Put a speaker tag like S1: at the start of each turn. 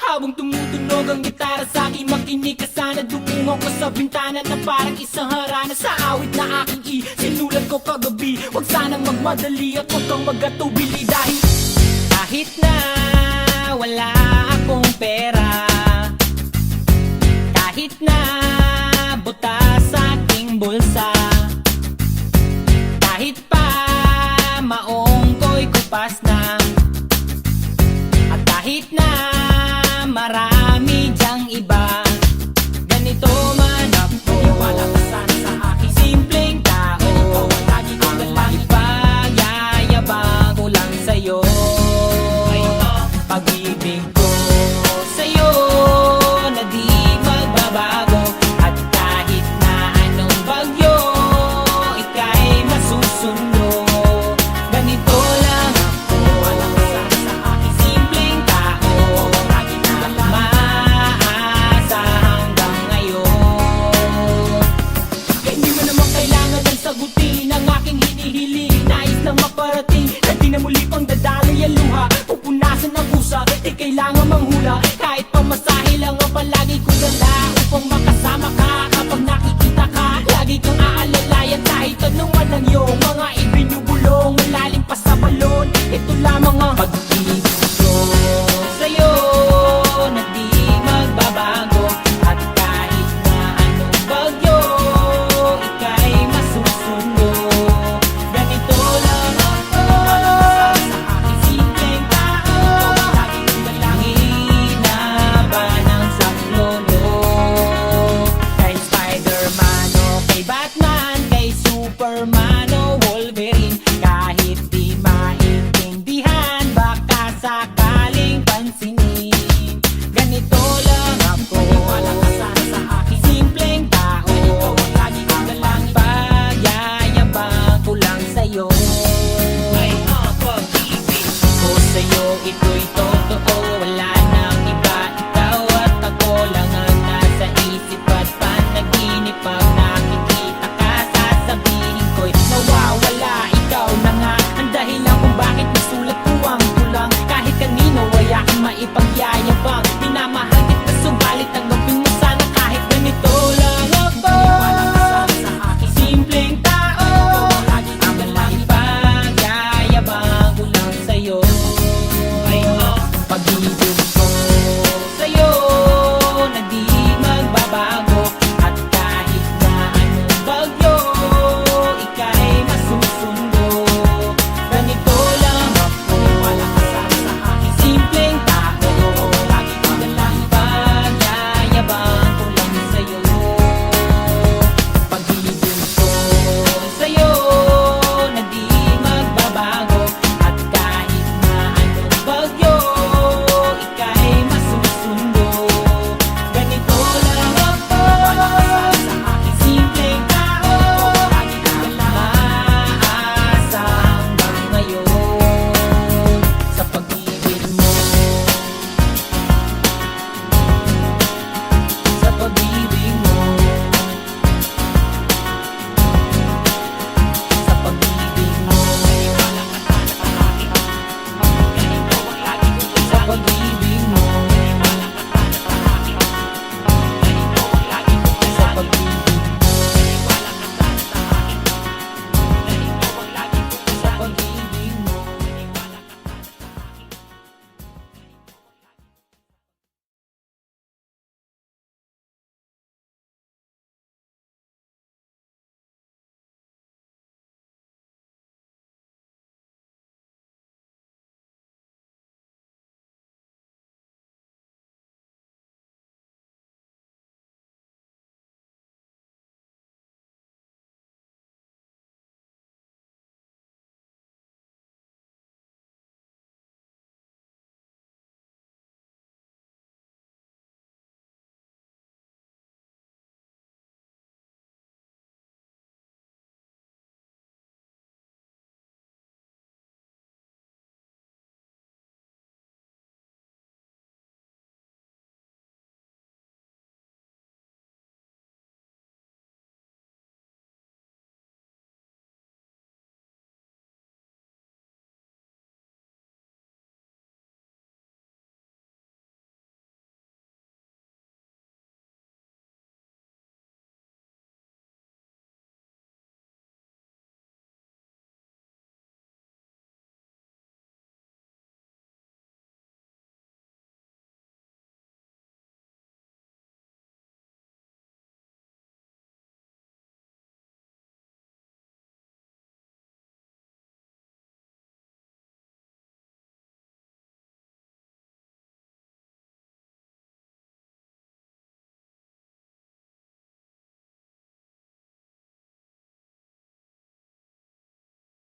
S1: Habang tumutunog ang gitara sa akin, makinig ka sana. Dumungo ko sa bintana na parang isang harana. Sa awit na aking sinulat ko kagabi, huwag sanang magmadali at huwag kang magatubili. Dahil kahit na wala akong pera, kahit na butas sa aking bulsa, kahit pa maong ko'y kupas na, at kahit na marami dyang iba, ganito man ako. Maniwala ka sana sa aking simpleng tao. Ikaw ang lagi ko nalang ipag-yayabang ko lang sa'yo. Pag-ibig ko sa'yo na di magbabago, at kahit na anong bagyo ika'y masusundo. Ganito lang ako, wala ka sana sa aking simpleng tao. Lagi ko nalang maasa hanggang ngayon. Kaya hindi mo naman kailangan ng sagutin ang aking hinihiling. Nais lang maparating na di na muli pang dadaloy ang luha. Pupunasan ang pusa, di kailangan manghula. Kahit pamasahe lang ang palagi ko dala, upang makasama ka kapag nakikita ka. Lagi kang aalalayan kahit anuman ang iyong mga ibinubulong. Malalim pa sa balon, ito lamang ang pag-ibig ko sa'yo na di magbabago, at kahit na anong bagyo ika'y masusundo. Ganito lang ako, sa aking simpleng tao. Lagi kong dalangin na ba ng saklolo. Kay Spider-Man o kay Batman, kay Superman o Wolverine, kahit di maintindihan baka sakaling pansinin. Ganito lang ako, maniwala ka sana sa aking simpleng tao. Ikaw ang lagi kong dalangin, pagyayabang ko lang sa'yo. Ay, pag-ibig ko sa'yo, ito'y totoo. Wala nang iba, ikaw at ako lang ang nasa isip at panaginip. Pag nakikita ka, sasabihin ko'y nawawala. Ikaw na nga ang dahilan kung bakit nasulat ko ang tulang. Kahit kanino ay aking maipagyayabang.